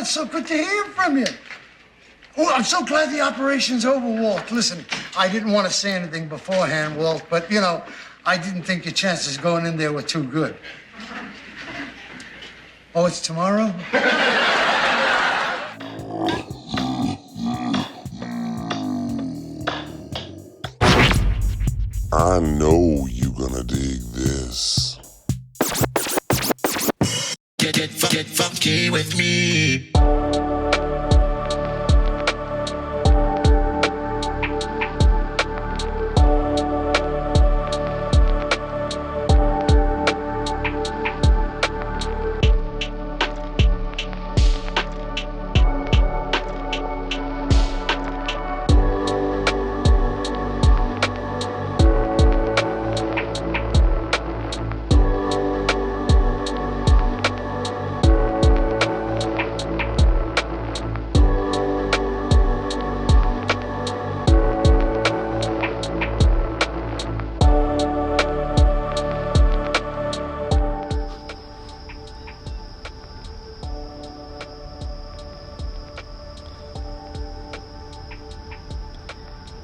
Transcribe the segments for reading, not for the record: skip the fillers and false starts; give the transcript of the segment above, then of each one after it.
it's so good to hear from you. Oh, I'm so glad the operation's over, Walt. Listen, I didn't want to say anything beforehand, Walt, but, you know, I didn't think your chances going in there were too good. Oh, it's tomorrow? I know you gonna dig this. Get funky with me.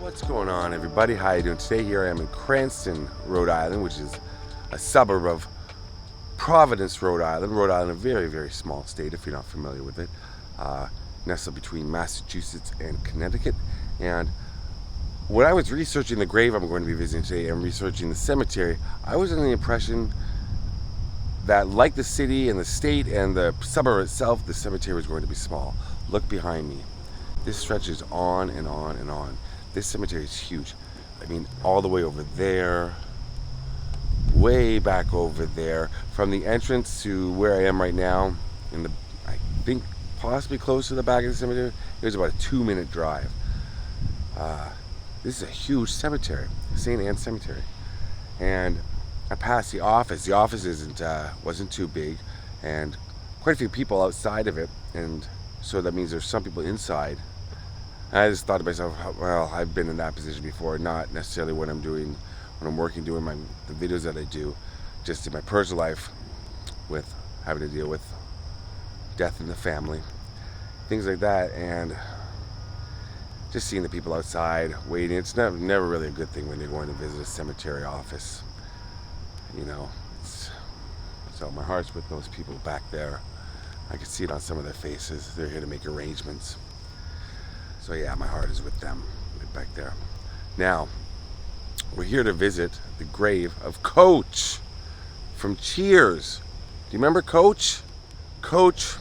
What's going on, everybody? How you doing today? Here I am in Cranston, Rhode Island, which is a suburb of Providence, Rhode Island. Rhode Island, a very, very small state, if you're not familiar with it. Nestled between Massachusetts and Connecticut. And when I was researching the grave I'm going to be visiting today and researching the cemetery, I was under the impression that, like the city and the state and the suburb itself, the cemetery was going to be small. Look behind me. This stretches on and on and on. This cemetery is huge. I mean, all the way over there, way back over there, from the entrance to where I am right now, I think possibly close to the back of the cemetery, it was about a 2-minute drive. This is a huge cemetery, St. Anne's Cemetery. And I passed the office. The office wasn't too big, and quite a few people outside of it, and so that means there's some people inside. I just thought to myself, well, I've been in that position before, not necessarily when I'm working, doing the videos that I do, just in my personal life, with having to deal with death in the family, things like that, and just seeing the people outside waiting. It's never really a good thing when you're going to visit a cemetery office, you know. So my heart's with those people back there. I can see it on some of their faces. They're here to make arrangements. So yeah, my heart is with them right back there. Now, we're here to visit the grave of Coach from Cheers. Do you remember Coach? Coach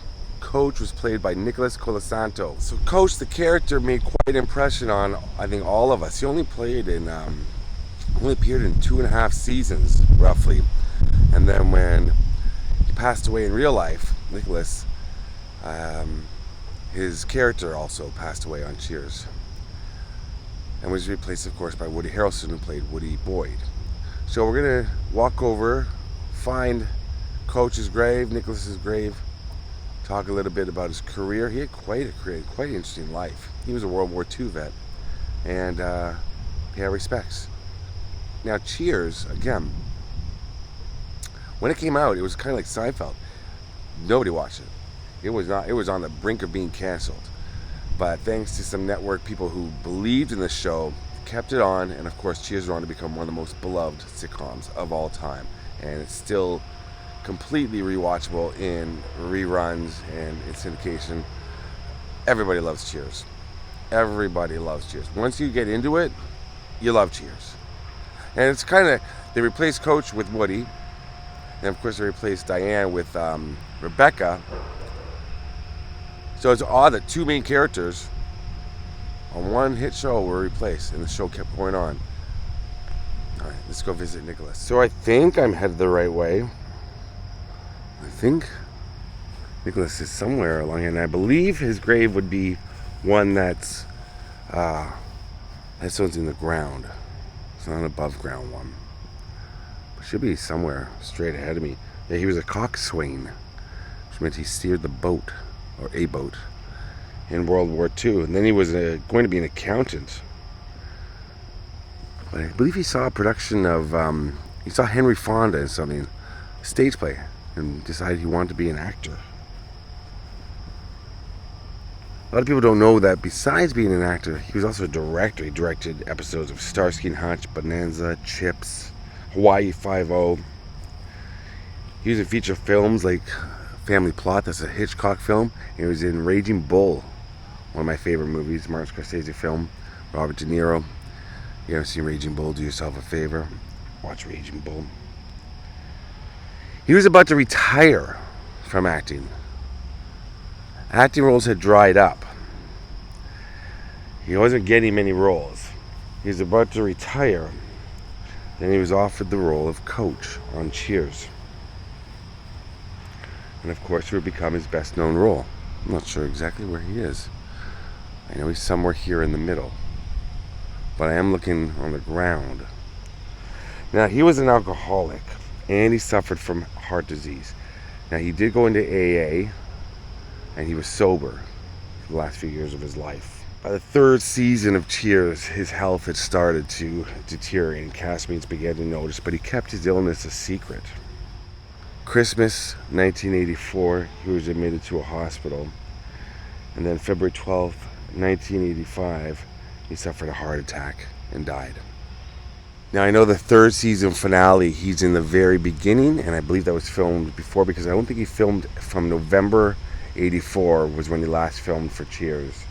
was played by Nicholas Colasanto. So Coach, the character, made quite an impression on, I think, all of us. He only appeared in 2.5 seasons, roughly. And then when he passed away in real life, Nicholas, his character also passed away on Cheers, and was replaced, of course, by Woody Harrelson, who played Woody Boyd. So we're gonna walk over, find Coach's grave, Nicholas's grave, talk a little bit about his career. He had quite a career, quite an interesting life. He was a World War II vet, and pay our respects. Now, Cheers, again, when it came out, it was kind of like Seinfeld. Nobody watched it. It was on the brink of being canceled. But thanks to some network people who believed in the show, kept it on, and of course Cheers went on to become one of the most beloved sitcoms of all time. And it's still completely rewatchable in reruns and in syndication. Everybody loves Cheers. Everybody loves Cheers. Once you get into it, you love Cheers. And it's kind of, they replaced Coach with Woody, and of course they replaced Diane with Rebecca. So it's odd that two main characters on one hit show were replaced, and the show kept going on. All right, let's go visit Nicholas. So I think I'm headed the right way. I think Nicholas is somewhere along here, and I believe his grave would be one that's one's in the ground. It's not an above ground one. It should be somewhere straight ahead of me. Yeah, he was a coxswain, which meant he steered the boat, or a boat, in World War II. And then he was going to be an accountant. But I believe he saw a production of, he saw Henry Fonda in something, stage play, and decided he wanted to be an actor. A lot of people don't know that besides being an actor, he was also a director. He directed episodes of Starsky Hutch, Bonanza, Chips, Hawaii Five-0. He was in feature films like Family Plot, that's a Hitchcock film. And he was in Raging Bull, one of my favorite movies, Martin Scorsese film, Robert De Niro. You ever seen Raging Bull? Do yourself a favor. Watch Raging Bull. He was about to retire from acting. Acting roles had dried up. He wasn't getting many roles. He was about to retire. Then he was offered the role of Coach on Cheers. And of course it would become his best known role. I'm not sure exactly where he is. I know he's somewhere here in the middle. But I am looking on the ground. Now, he was an alcoholic and he suffered from heart disease. Now, he did go into AA and he was sober for the last few years of his life. By the third season of Cheers, his health had started to deteriorate and castmates began to notice, but he kept his illness a secret. Christmas 1984, he was admitted to a hospital. And then February 12th, 1985, he suffered a heart attack and died. Now, I know the third season finale, he's in the very beginning, and I believe that was filmed before, because I don't think he filmed from November 84 was when he last filmed for Cheers.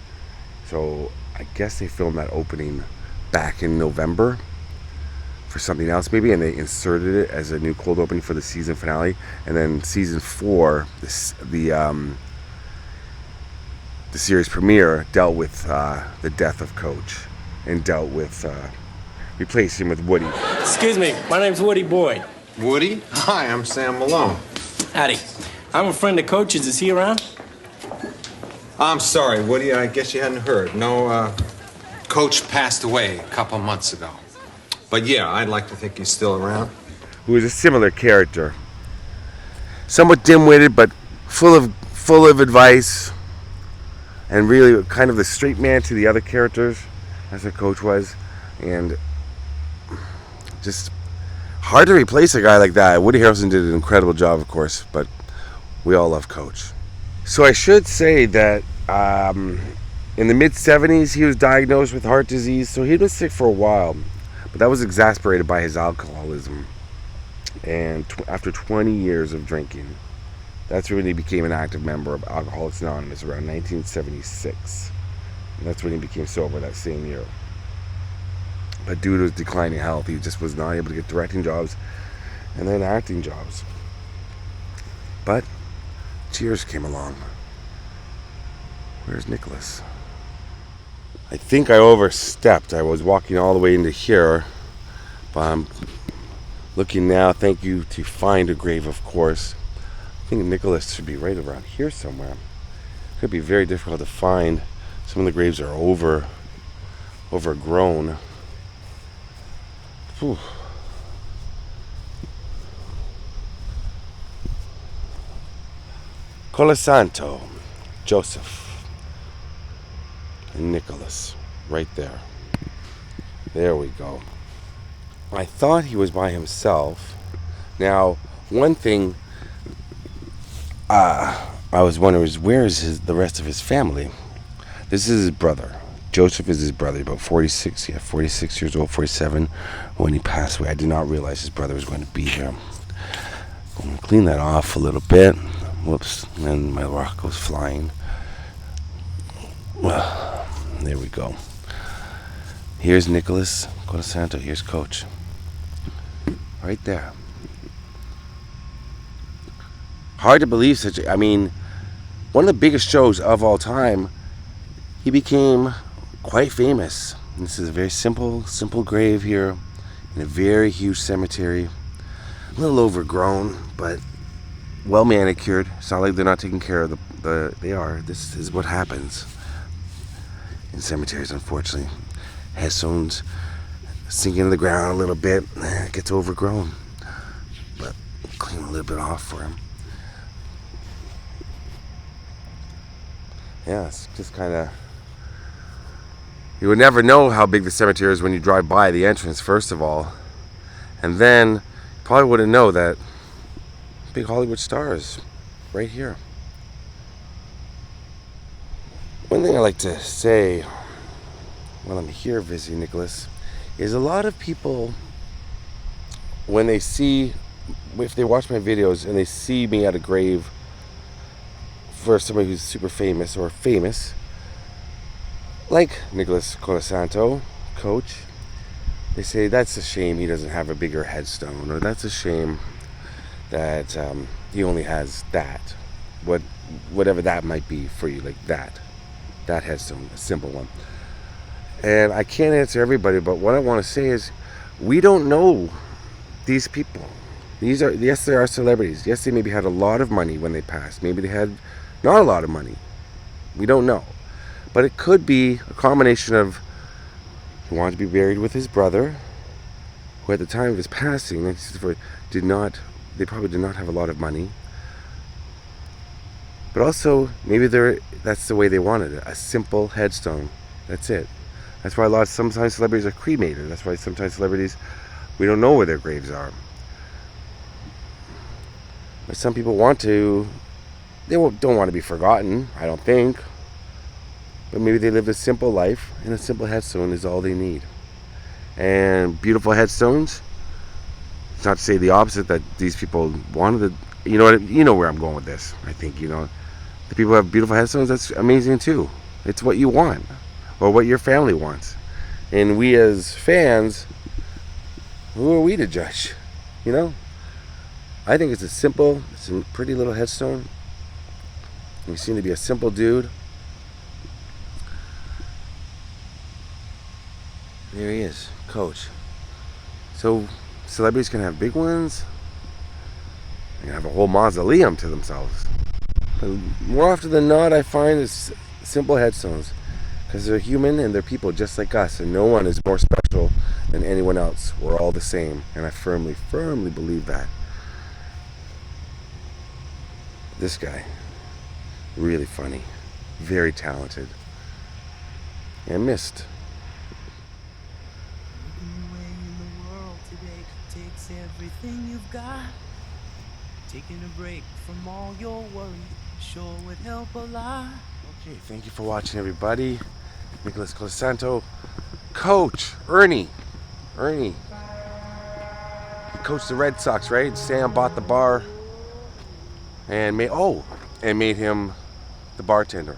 So I guess they filmed that opening back in November for something else maybe, and they inserted it as a new cold opening for the season finale. And then season 4, the series premiere dealt with the death of Coach and dealt with replaced him with Woody. Excuse me, my name's Woody Boyd. Woody? Hi, I'm Sam Malone. Howdy. I'm a friend of Coach's. Is he around? I'm sorry, Woody, I guess you hadn't heard. No, Coach passed away a couple months ago. But yeah, I'd like to think he's still around. Who is a similar character. Somewhat dim-witted, but full of advice, and really kind of the straight man to the other characters, as the Coach was. And just hard to replace a guy like that. Woody Harrelson did an incredible job, of course, but we all love Coach. So I should say that in the mid-70s, he was diagnosed with heart disease, so he'd been sick for a while, but that was exacerbated by his alcoholism. And after 20 years of drinking, that's when he became an active member of Alcoholics Anonymous around 1976. And that's when he became sober that same year. But due to his declining health, he just was not able to get directing jobs and then acting jobs. But Cheers came along. Where's Nicholas? I think I overstepped. I was walking all the way into here, but I'm looking now. Thank you to find a grave, of course. I think Nicholas should be right around here somewhere. It could be very difficult to find. Some of the graves are overgrown. Whew. Colasanto, Joseph, and Nicholas, right there. There we go. I thought he was by himself. Now, one thing I was wondering is, where is the rest of his family? This is his brother. Joseph is his brother, about 46 years old, 47 when he passed away. I did not realize his brother was going to be here. I'm going to clean that off a little bit. Whoops, and my rock goes flying. Well, there we go. Here's Nicholas Colasanto. Here's Coach. Right there. Hard to believe one of the biggest shows of all time, he became quite famous. This is a very simple grave here in a very huge cemetery. A little overgrown, but well manicured. It's not like they're not taking care of they are. This is what happens in cemeteries, unfortunately. Headstones sink into the ground a little bit. It gets overgrown. But clean a little bit off for him. Yeah, it's just kind of... You would never know how big the cemetery is when you drive by the entrance, first of all. And then, you probably wouldn't know that big Hollywood stars right here. One thing I like to say when I'm here visiting Nicholas is a lot of people, when they see, if they watch my videos and they see me at a grave for somebody who's super famous or famous, like Nicholas Colasanto, Coach, they say that's a shame he doesn't have a bigger headstone, or that's a shame that he only has that, whatever that might be for you, like that headstone, a simple one. And I can't answer everybody, but what I want to say is, we don't know these people. Yes, they are celebrities. Yes, they maybe had a lot of money when they passed. Maybe they had not a lot of money. We don't know. But it could be a combination of, he wanted to be buried with his brother, who at the time of his passing, 1964, they probably did not have a lot of money. But also, maybe that's the way they wanted it, a simple headstone. That's it. That's why sometimes celebrities are cremated. That's why sometimes celebrities, we don't know where their graves are. But some people don't want to be forgotten, I don't think. But maybe they lived a simple life, and a simple headstone is all they need. And beautiful headstones, it's not to say the opposite, that these people wanted to, you know where I'm going with this, I think, The people who have beautiful headstones, that's amazing too. It's what you want, or what your family wants. And we as fans, who are we to judge, I think it's a pretty little headstone. He seemed to be a simple dude. There he is, Coach. So celebrities can have big ones. They can have a whole mausoleum to themselves. But more often than not, I find it's simple headstones, because they're human and they're people just like us, and no one is more special than anyone else. We're all the same, and I firmly, firmly believe that. This guy, really funny, very talented, and missed. Everything you've got, taking a break from all your worries sure would help a lot. Okay, thank you for watching, everybody. Nicholas Colasanto, Coach Ernie. He coached the Red Sox, right? Sam bought the bar and made him the bartender.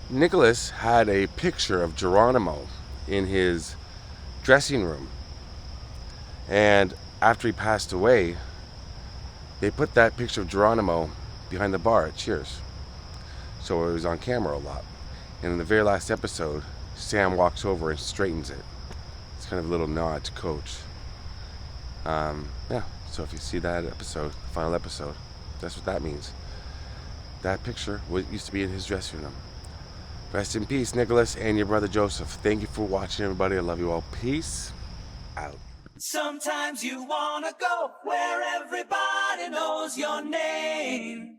Nicholas had a picture of Geronimo in his dressing room. And after he passed away, they put that picture of Geronimo behind the bar at Cheers. So it was on camera a lot. And in the very last episode, Sam walks over and straightens it. It's kind of a little nod to Coach. So if you see that episode, the final episode, that's what that means. That picture used to be in his dressing room. Rest in peace, Nicholas, and your brother Joseph. Thank you for watching, everybody. I love you all. Peace out. Sometimes you wanna go where everybody knows your name.